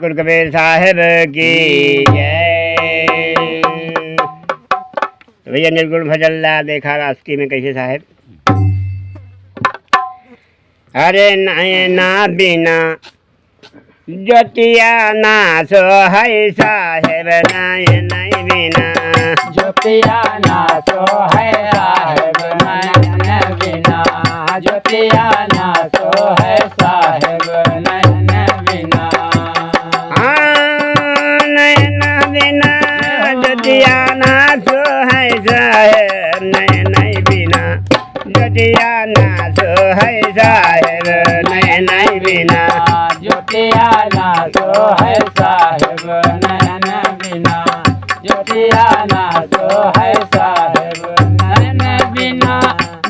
गुरु कबीर साहिब की जय। तो भैया निर्गुण भजन ला देखा रास्ते में कैसे साहेब। अरे नैना बिना ज्योतिया ना सो है साहेब, नैना बिना ज्योतिया ना सो है साहेब, नैना बिना ज्योतिया ना सो है साहेब, नैना बिना। नैना बिना ज्योतिया ना सो है साहेब, नैना बिना ज्योतिया ना सो है साहेब, नैना बिना ज्योतिया ना सो है साहेब, नैना बिना ज्योतिया ना सो है साहेब, नैना बिना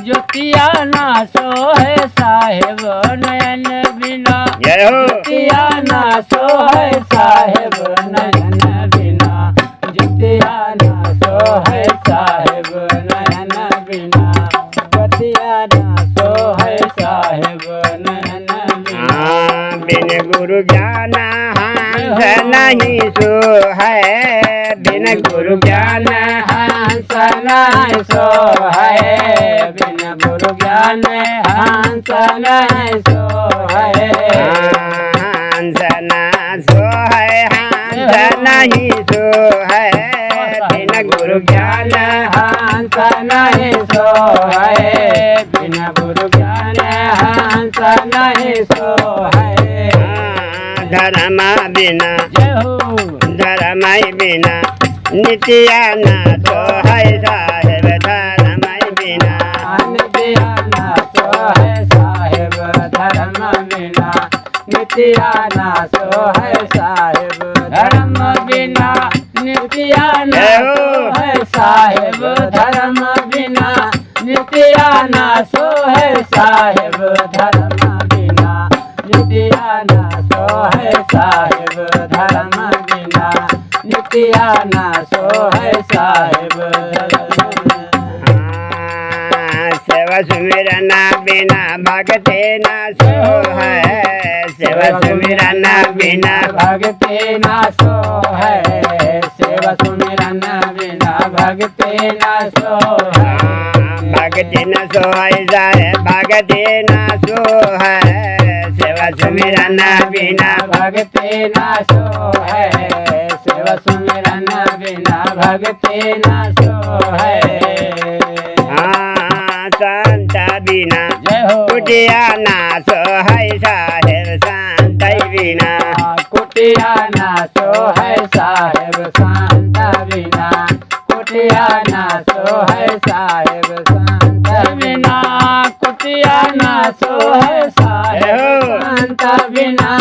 ज्योतिया ना सो है साहेब, नैना बिना जय हो। ज्योतिया ना सो है साहेब, नैना बिना ज्योतिया ना सो है साहेब, नैना बिना ज्योतिया ना सो है साहेब, नैना बिना। बिन गुरु ज्ञान हंस नहीं सो है, बिन गुरु ज्ञान हंस नहीं सो है, बिन गुरु ज्ञान हंस नहीं सो है, हंस ना सो है, हंस नहीं सो है, बिन गुरु ज्ञान हंस नहीं सो है, बिन गुरु ज्ञान हंस नहीं सो है। धर्म बिना जय हो। धर्म बिना नित्या ना सो है साहेब, धर्म बिना नित्या ना सो है साहेब, धर्म बिना नित्या ना सो है साहेब, धर्म बिना नित्या ना सो है साहेब, धर्म बिना नित्या ना सो है साहेब, धर्म बिना नित्या ना सो है साहेब, धर्म बिना नित्या ना सो है साहेब। सेवा सुमिरना बिना भगते ना सो है, सेवा सुमिरना बिना भगते ना सो है, सेवा सुमिरन बिना भगते ना सो है, भगते न सो है साहेब, भगते न सो है, सेवा सुमिरन बिना भगते ना सो है, सेवा सुमिरन बिना भगते ना सो है। संत बिना जय हो। कुटिया ना सो है साहेब, संत बिना कुटिया ना सो है साहेब, शांत बिना कुटिया ना सो है साहेब, शांत बिना कुटिया ना सो है साहेब, शांत बिना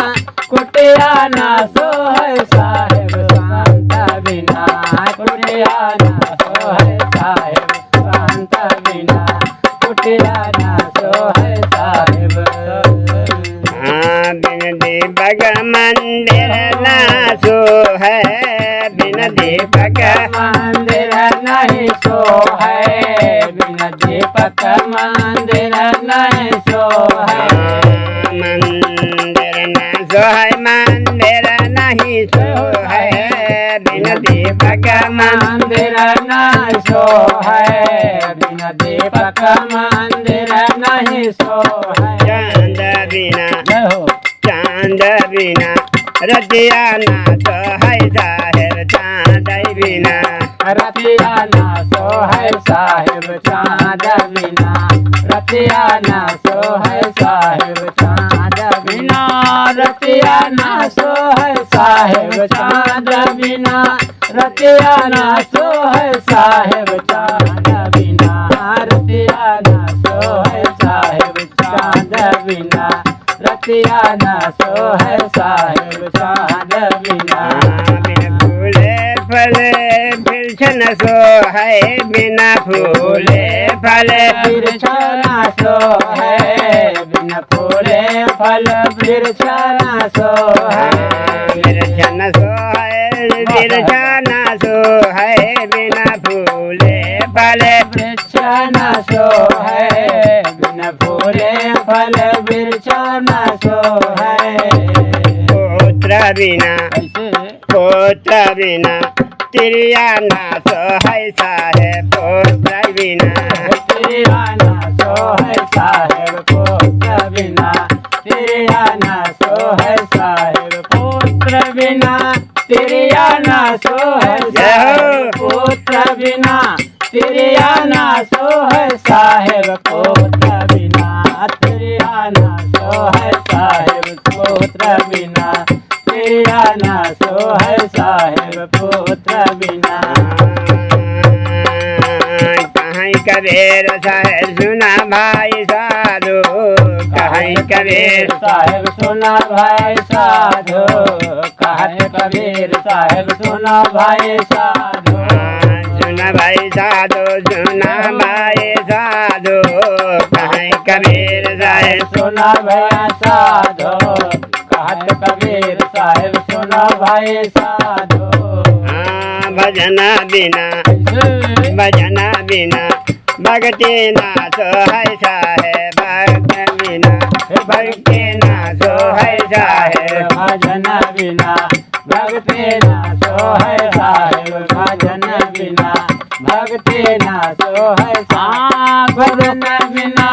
कुटिया ना सो है साहेब, शांत बिना कुटिया ना सो है साहेब, शांत बिना कुटिया ना सो है साहेब। बिन दीपक मंदिर ना सो है, बिन दीपक मंदिर नहीं सो है, बिन दीपक मंदिर नहीं सो है, मंदिर न सो है, मंदिर नहीं सो है, बिन दीपक मंदिर नहीं सो है, बिन दीपक मंदिर नहीं सो है। चांद बिना जय हो। चांद बिना रतिया ना सो है साहेब, चांद बिना रतिया ना सो है साहेब, चाँद बिना रतिया ना सो है साहेब, चाँद बिना रतिया ना सो है साहेब, चाँद बिना रतिया ना सो है साहेब, चाँद बिना रतिया ना सो है साहेब, चाँद बिना रतिया ना सो है साहेब, चाँद बिना। बिन फूले फले बिरछन सो है, बिना फूले फले बिरछना सो है, बिन फूले फल बिरछना सो है, बिरछन सो है, बिरछन सो है, बिना फूले फले बिरछना सो है, बिन फूले फल बिरछना सो है। पुत्र बिना कैसे पुत्र बिना तिरिया ना सो है साहेब पुत्र बिना तेरा ना सो है साहेब पुत्र बिना तेरा ना सो है साहेब पुत्र बिना तेरा ना सो है साहेब पुत्र बिना तेरा ना सो है साहेब पुत्र बिना तेरा ना सो है साहेब पुत्र बिना तेरा ना सो है साहेब पुत्र बिना कहीं कबीर साहेब सुना भाई साधु कहीं कबीर साहेब सुना भाई साधु कहत कबीर साहेब सुना भाई साधु सुना भाई साधु सुना भाई साधु कहीं कबीर साहेब सुना भैया साधु कहत कबीर साहेब सुना भाई साधु भजन बिना भजन बिना भक्ति ना सो है साहेब भक्त बिना भक्ति ना सो है साहेब भजन बिना भक्ति ना सो है साहेब भजन बिना भक्ति ना सो है साहेब भजन बिना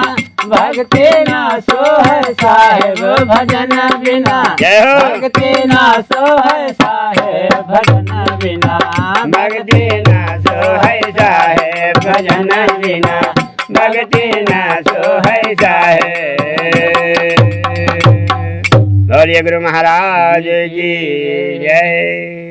भक्ति ना सो है साहेब भजन बिना जय हो भक्ति ना सो है साहेब भजन बिना भक्ति ना सो है साहेब भजन बिना भक्ति ना सो है साहेब। बोलिए गुरु महाराज की जय।